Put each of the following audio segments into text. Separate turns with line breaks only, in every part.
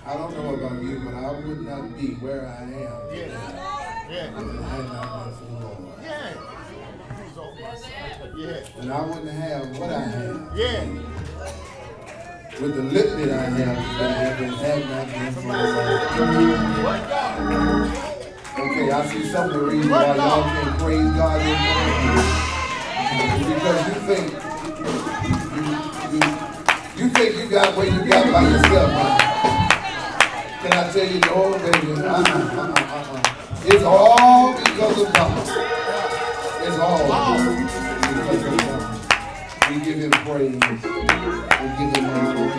I don't know about you, but I would not be where I am today
Yeah.
if it had not been for the Lord.
Yeah. Yeah.
And I wouldn't have what I have
Yeah.
with the lip that I have today if it had not been for the Lord.
What God?
Okay, I see some of the reason why y'all can't praise God in because you think you got what you got by yourself, huh? Can I tell you, no, baby? It's all because of God. It's all because of God. We give Him praise. We give Him honor.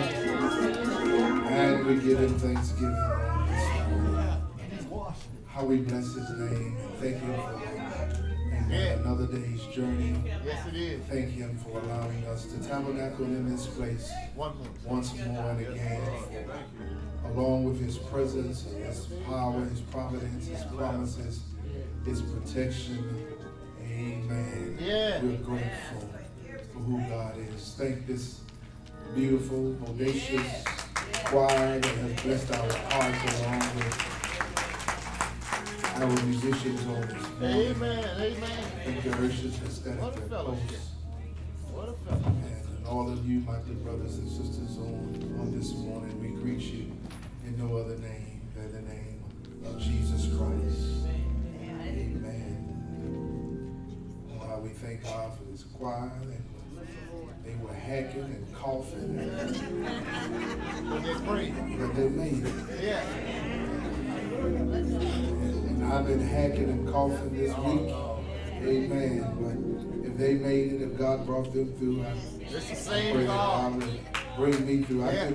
And we give Him thanksgiving on this morning. How we bless His name. Thank Him for another day's journey.
Yes, it is.
Thank Him for allowing us to tabernacle in this place once more and again, along with His presence, His power, His providence, His promises, His protection. Amen.
Yeah.
We're grateful for who God is. Thank this beautiful, bodacious choir that has blessed our hearts along with our musicians on this morning.
Amen. Amen.
Thank the ushers that stand at their posts.
What a fellowship.
And all of you, my dear brothers and sisters on this morning, we greet you in no other name than the name of Jesus Christ. Amen. Oh, how we thank God for this choir. They were hacking and coughing,
But they pray.
but they made it.
Yeah.
And I've been hacking and coughing this week. Amen. But if they made it, if God brought them through,
It's the
I
same
pray that
God.
God would bring me through.
Yeah.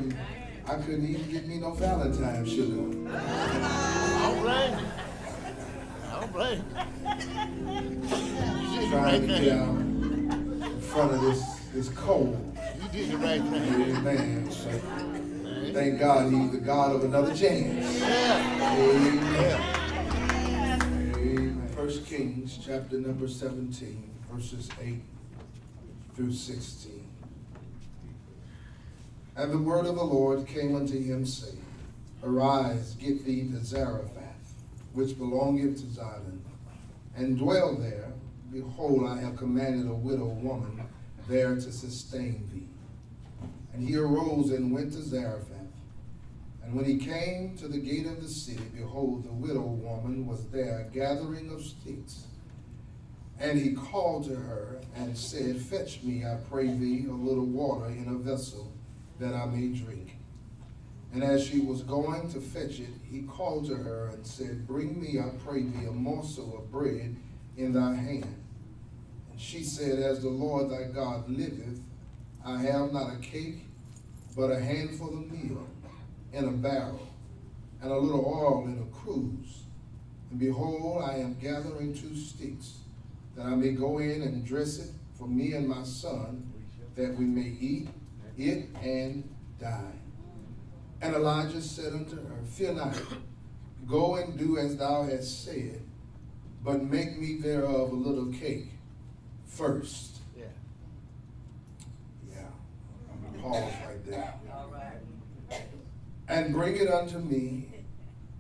I couldn't even get me no Valentine's sugar.
I don't blame you. I don't blame you. You did the
Trying
right
to get
thing.
out in front of this cold.
You did the right thing.
Amen. But thank God He's the God of another chance.
Yeah.
Amen.
Yeah.
Amen. 1 Kings chapter number 17, verses 8 through 16. And the word of the Lord came unto him, saying, Arise, get thee to Zarephath, which belongeth to Zidon, and dwell there. Behold, I have commanded a widow woman there to sustain thee. And he arose and went to Zarephath. And when he came to the gate of the city, behold, the widow woman was there gathering of sticks. And he called to her and said, Fetch me, I pray thee, a little water in a vessel, that I may drink. And as she was going to fetch it, he called to her and said, Bring me, I pray thee, a morsel of bread in thy hand. And she said, As the Lord thy God liveth, I have not a cake, but a handful of meal in a barrel, and a little oil in a cruse. And behold, I am gathering 2 sticks, that I may go in and dress it for me and my son, that we may eat it and die. And Elijah said unto her, Fear not, go and do as thou hast said, but make me thereof a little cake first.
Yeah.
I'm going to pause right there. And bring it unto me,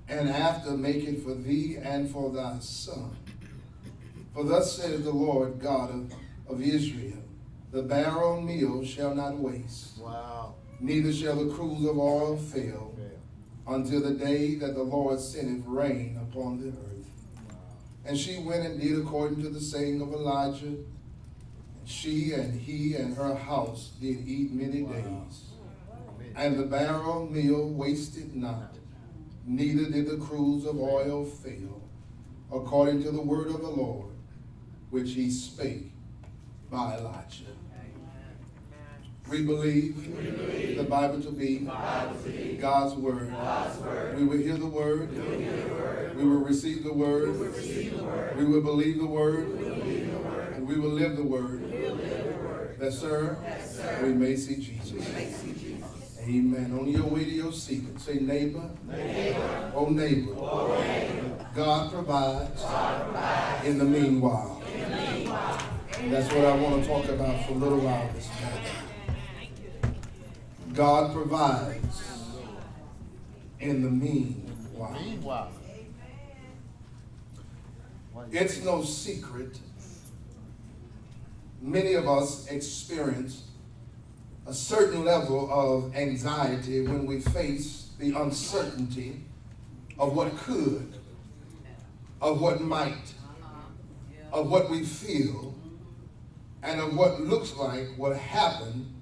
and after make it for thee and for thy son. For thus saith the Lord God of Israel, the barrel meal shall not waste.
Wow.
Neither shall the cruse of oil fail, until the day that the Lord sendeth rain upon the earth. And she went and did according to the saying of Elijah. And she and he and her house did eat many days. And the barrel meal wasted not, neither did the cruse of oil fail, according to the word of the Lord, which he spake by Elijah. We believe the Bible to be God's word. We will hear the word. We will receive the word. We will believe the word. And we will live the word. That, sir, we may see Jesus. Amen. On your way to your seat, say, neighbor, oh neighbor, God provides in the meanwhile. And that's what I want to talk about for a little while this morning. God provides in the meanwhile.
Meanwhile.
It's no secret. Many of us experience a certain level of anxiety when we face the uncertainty of what could, of what might, of what we feel, and of what looks like will happen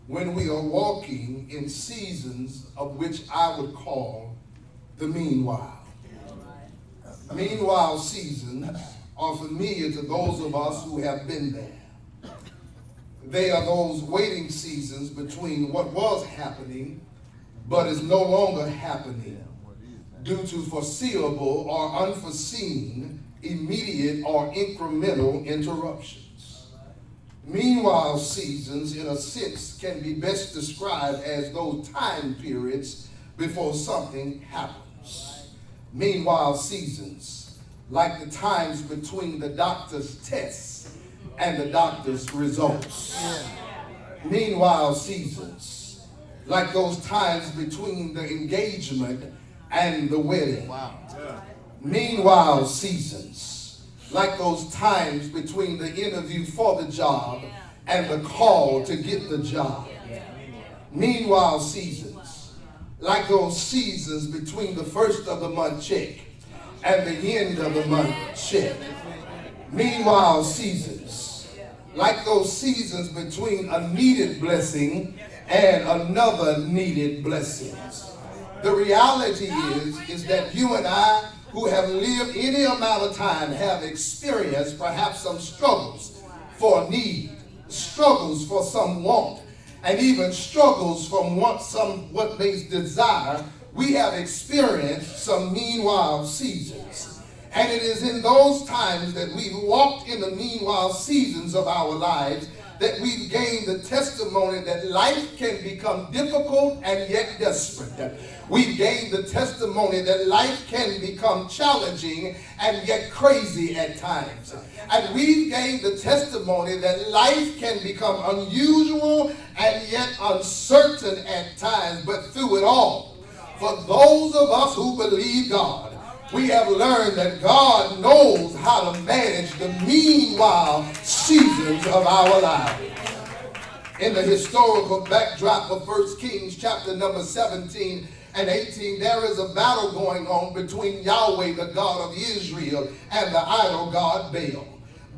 when we are walking in seasons of which I would call the meanwhile. Meanwhile seasons are familiar to those of us who have been there. They are those waiting seasons between what was happening but is no longer happening due to foreseeable or unforeseen, immediate or incremental interruptions. Meanwhile seasons, in a sense, can be best described as those time periods before something happens. Meanwhile seasons, like the times between the doctor's tests and the doctor's results. Meanwhile seasons, like those times between the engagement and the wedding. Meanwhile seasons, like those times between the interview for the job and the call to get the job. Meanwhile seasons, like those seasons between the first of the month check and the end of the month check. Meanwhile seasons, like those seasons between a needed blessing and another needed blessing. The reality is that you and I, who have lived any amount of time, have experienced perhaps some struggles for need, struggles for some want, and even struggles from what they desire. We have experienced some meanwhile seasons. And it is in those times that we've walked in the meanwhile seasons of our lives that we've gained the testimony that life can become difficult and yet desperate. We've gained the testimony that life can become challenging and yet crazy at times. And we've gained the testimony that life can become unusual and yet uncertain at times. But through it all, for those of us who believe God, we have learned that God knows how to manage the meanwhile seasons of our lives. In the historical backdrop of 1 Kings chapter number 17 and 18, there is a battle going on between Yahweh, the God of Israel, and the idol god Baal.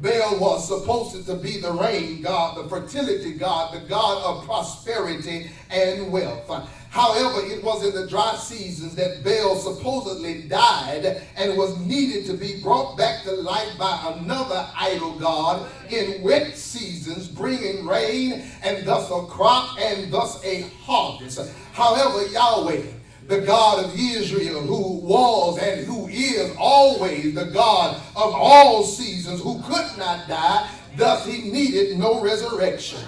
Baal was supposed to be the rain god, the fertility god, the god of prosperity and wealth. However, it was in the dry seasons that Baal supposedly died and was needed to be brought back to life by another idol god in wet seasons, bringing rain and thus a crop and thus a harvest. However, Yahweh, the God of Israel, who was and who is always the God of all seasons, who could not die, thus he needed no resurrection.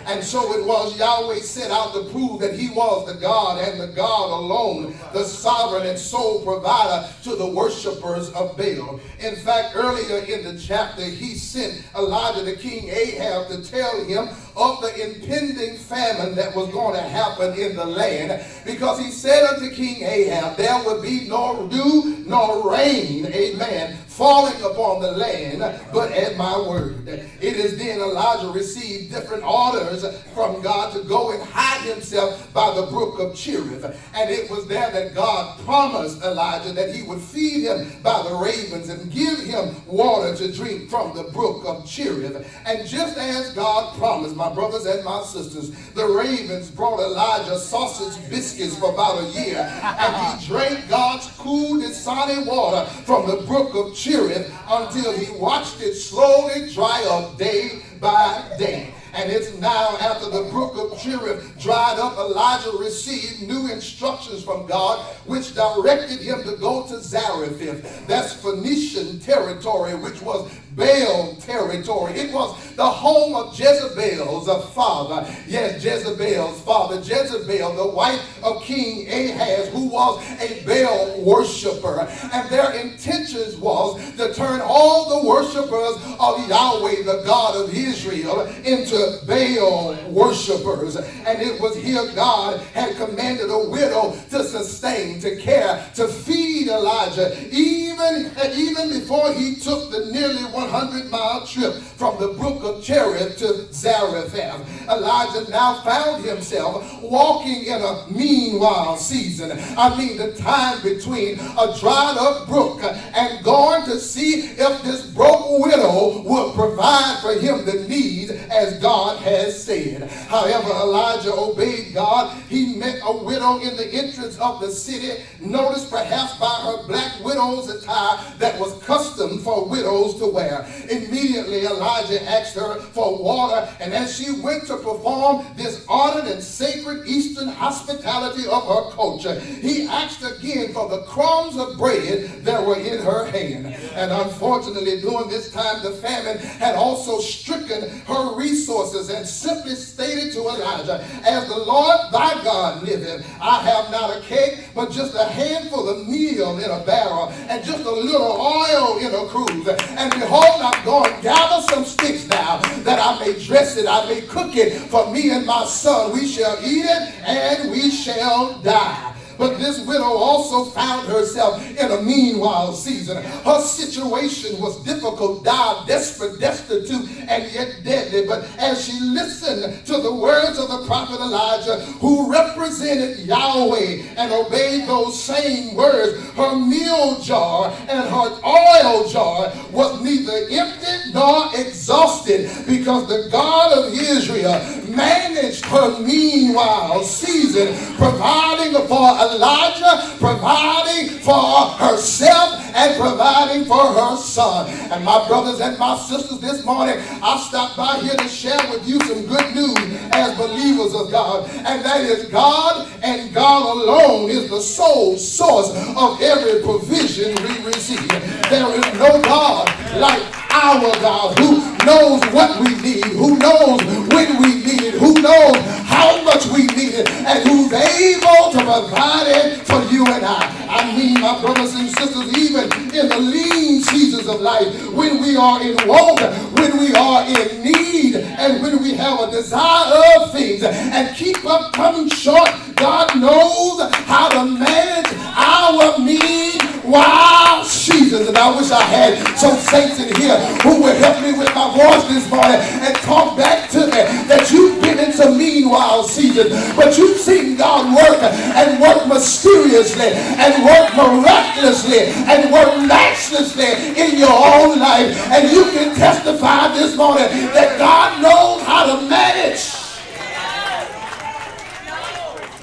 And so it was Yahweh set out to prove that he was the God and the God alone, the sovereign and sole provider to the worshipers of Baal. In fact, earlier in the chapter, he sent Elijah to King Ahab to tell him of the impending famine that was going to happen in the land, because he said unto King Ahab, there would be no dew nor rain, amen, falling upon the land, but at my word. It is then Elijah received different orders from God to go and hide himself by the brook of Cherith. And it was there that God promised Elijah that he would feed him by the ravens and give him water to drink from the brook of Cherith. And just as God promised, my brothers and my sisters, the ravens brought Elijah sausage biscuits for about a year, and he drank God's cool, sunny water from the brook of Cherith until he watched it slowly dry up day by day. And it's now after the brook of Cherith dried up, Elijah received new instructions from God, which directed him to go to Zarephath. That's Phoenician territory, which was Baal territory. It was the home of Jezebel's father. Yes, Jezebel's father. Jezebel, the wife of King Ahaz, who was a Baal worshiper. And their intentions was to turn all the worshipers of Yahweh, the God of Israel, into Baal worshipers. And it was here God had commanded a widow to sustain, to care, to feed Elijah, even before he took the nearly 100-mile trip from the brook of Cherith to Zarephath. Elijah now found himself walking in a meanwhile season. I mean, the time between a dried up brook and going to see if this broke widow would provide for him the needs as God has said. However, Elijah obeyed God. He met a widow in the entrance of the city, noticed perhaps by her black widow's attire that was custom for widows to wear. Immediately, Elijah asked her for water, and as she went to perform this honored and sacred Eastern hospitality of her culture, he asked again for the crumbs of bread that were in her hand. And unfortunately, during this time, the famine had also stricken her resources, and simply stated to Elijah, "As the Lord thy God liveth, I have not a cake, but just a handful of meal in a barrel, and just a little oil in a cruse. And behold, I'm going to gather some sticks now, that I may dress it, I may cook it for me and my son. We shall eat it, and we shall die." But this widow also found herself in a meanwhile season. Her situation was difficult, dire, desperate, destitute, and yet deadly. But as she listened to the words of the prophet Elijah, who represented Yahweh, and obeyed those same words, her meal jar and her oil jar was neither empty nor exhausted, because the God of Israel managed her meanwhile season, providing for Elijah, providing for herself, and providing for her son. And my brothers and my sisters, this morning I stopped by here to share with you some good news as believers of God, and that is God and God alone is the sole source of every provision we receive. There is no God like our God, who knows what we need, who knows when we need it, who knows how much we need it, and who's able to provide it for you and I mean, my brothers and sisters, even in the lean seasons of life, when we are in want, when we are in need, and when we have a desire of things and keep up coming short, God knows how to manage our meanwhile seasons. And I wish I had some saints in here who would help me with my voice this morning and talk back to me that you've been in some meanwhile seasons, but you've seen God work, and work mysteriously, and work miraculously, and work matchlessly in your own life. And you can testify this morning that God knows how to manage.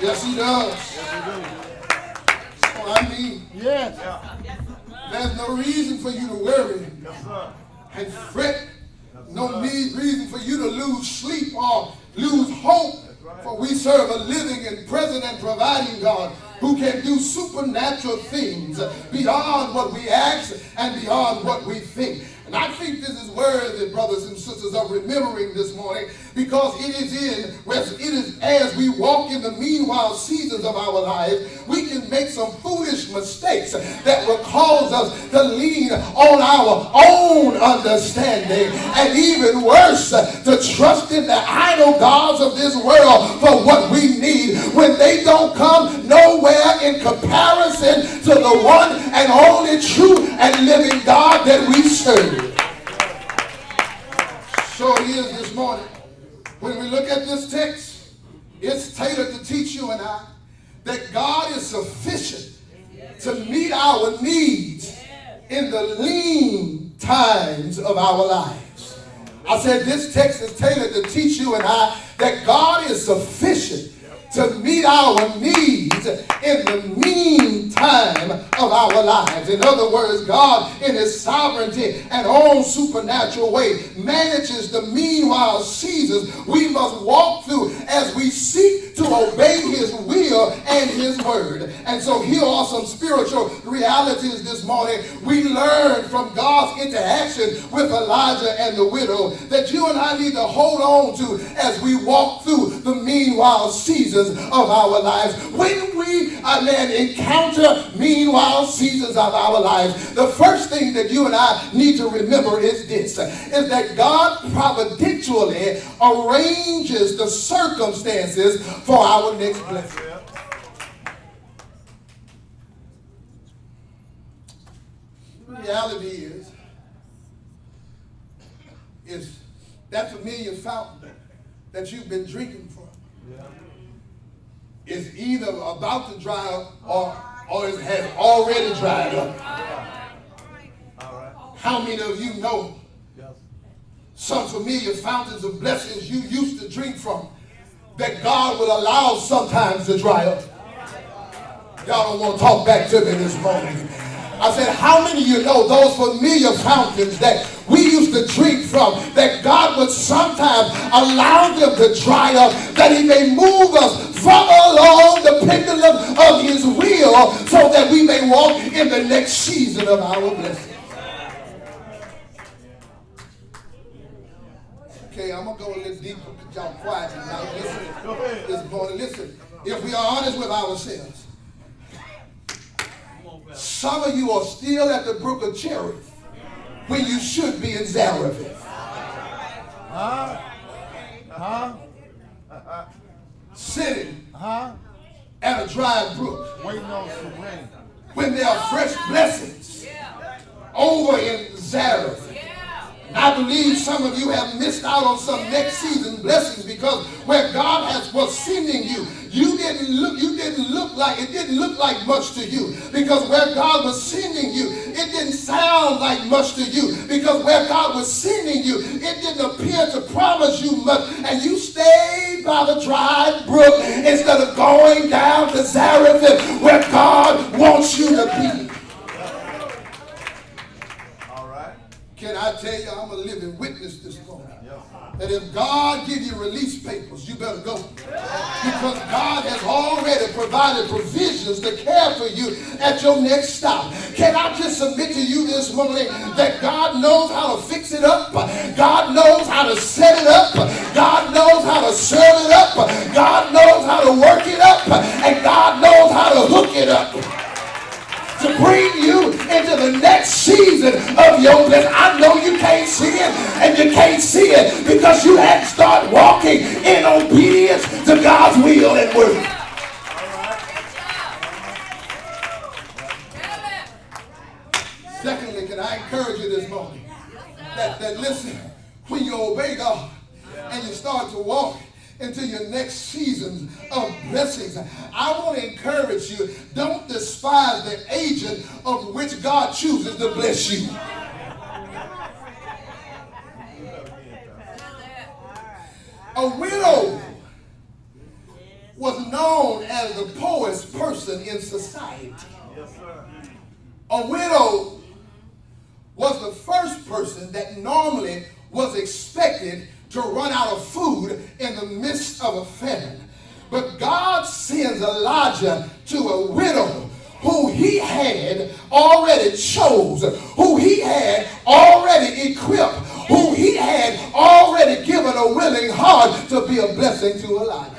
Yes, he does. So I mean,
Yes.
there's no reason for you to worry and fret. No reason for you to lose sleep or lose hope. For we serve a living and present and providing God who can do supernatural things beyond what we ask and beyond what we think. And I think this is worthy, brothers and sisters, of remembering this morning, because it is as we walk in the meanwhile seasons of our life, we can make some foolish mistakes that will cause us to lean on our own understanding, and even worse, to trust in the idol gods of this world for what we need, when they don't come nowhere in comparison to the one and only true and living God that we serve. So it is this morning. When we look at this text, it's tailored to teach you and I that God is sufficient to meet our needs in the lean times of our lives. I said this text is tailored to teach you and I that God is sufficient to meet our needs in the mean times time of our lives. In other words, God in his sovereignty and own supernatural way manages the meanwhile seasons we must walk through as we seek to obey his will and his word. And so here are some spiritual realities this morning. We learn from God's interaction with Elijah and the widow that you and I need to hold on to as we walk through the meanwhile seasons of our lives. When we encounter meanwhile seasons of our lives, the first thing that you and I need to remember is this, is that God providentially arranges the circumstances for our next blessing. The reality is that familiar fountain that you've been drinking from is either about to dry up or it has already dried up. How many of you know some familiar fountains of blessings you used to drink from that God will allow sometimes to dry up? Y'all don't want to talk back to me this morning. I said, how many of you know those familiar fountains that we used to drink from, that God would sometimes allow them to dry up, that he may move us further along the pendulum of his will so that we may walk in the next season of our blessing. Okay, I'm going to go a little deeper because y'all quiet tonight. Listen, this morning, listen. If we are honest with ourselves, some of you are still at the brook of Cherith when you should be in Zarephath. Sitting at a dry brook,
waiting on some rain,
when there are fresh blessings over in Zarephath. I believe some of you have missed out on some next season blessings because where God was sending you, it didn't look like much to you, because where God was sending you, it didn't sound like much to you, because where God was sending you, it didn't appear to promise you much, and you stayed by the dry brook instead of going down to Zarephath where God wants you to be. Can I tell you, I'm a living witness this morning, that if God give you release papers, you better go. Because God has already provided provisions to care for you at your next stop. Can I just submit to you this morning that God knows how to fix it up? God knows how to set it up. God knows how to serve it up. God knows how to work it up. And God knows how to hook it up to bring you into the next season of your blessing. I know you can't see it, and you can't see it because you hadn't started walking in obedience to God's will and word. Secondly, can I encourage you this morning that listen, when you obey God and you start to walk into your next seasons of blessings, I want to encourage you, don't despise the agent of which God chooses to bless you. A widow was known as the poorest person in society. A widow was the first person that normally was expected to run out of food in the midst of a famine. But God sends Elijah to a widow who he had already chose, who he had already equipped, who he had already given a willing heart to be a blessing to Elijah.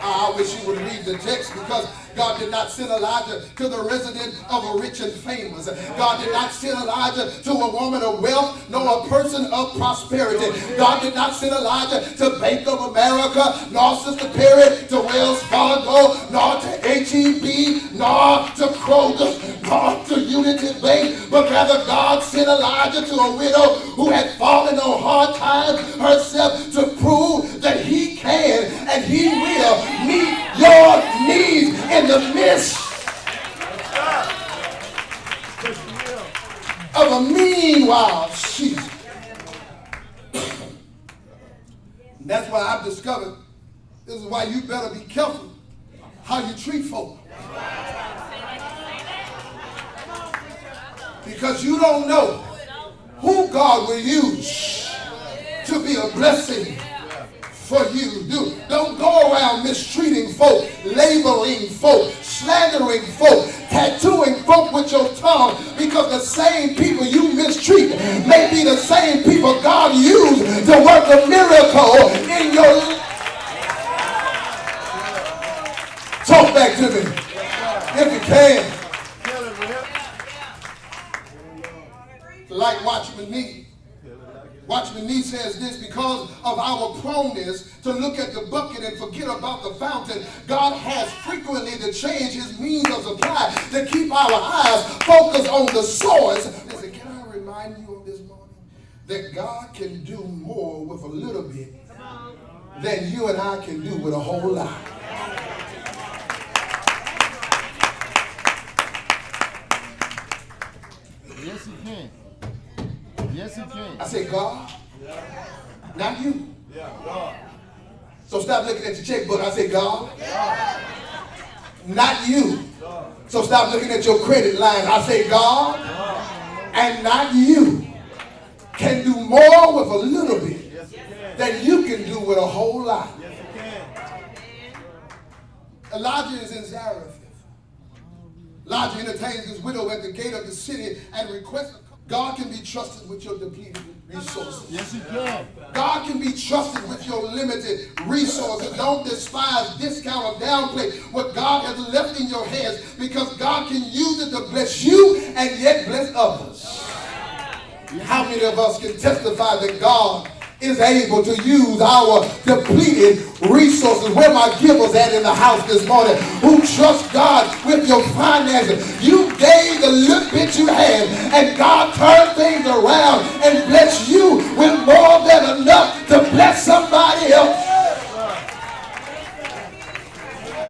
I wish you would read the text, because God did not send Elijah to the resident of a rich and famous. God did not send Elijah to a woman of wealth, nor a person of prosperity. God did not send Elijah to Bank of America, nor Sister Perry to Wells Fargo, nor to H-E-B, nor to Kroger, nor to Unity Bank. But rather God sent Elijah to a widow who had fallen on hard times herself to prove that he can and he will meet your needs in the midst of a meanwhile season. And that's why I've discovered, this is why you better be careful how you treat folk. Because you don't know who God will use to be a blessing for you. Don't go around mistreating folk, labeling folk, slandering folk, tattooing folk with your tongue, because the same people you mistreat may be the same people God used to work a miracle in your life. Talk back to me if you can. Like Watchman Nee. Watchman Nee says this: because of our proneness to look at the bucket and forget about the fountain, God has frequently to change his means of supply to keep our eyes focused on the source. Listen, can I remind you of this morning that God can do more with a little bit than you and I can do with a whole lot.
Yes, he can. Yes, he can.
I say, God, not you. So stop looking at your checkbook. I say, God, not you. So stop looking at your credit line. I say, God, and not you can do more with a little bit than you can do with a whole lot. Elijah is in Zarephath. Elijah entertains his widow at the gate of the city and requests. God can be trusted with your depleted resources.
Yes, he can.
God can be trusted with your limited resources. Don't despise, discount, or downplay what God has left in your hands, because God can use it to bless you and yet bless others. How many of us can testify that God is able to use our depleted resources? Where my givers at in the house this morning, who trust God with your finances? You gave the little bit you had, and God turned things around and blessed you with more than enough to bless somebody else.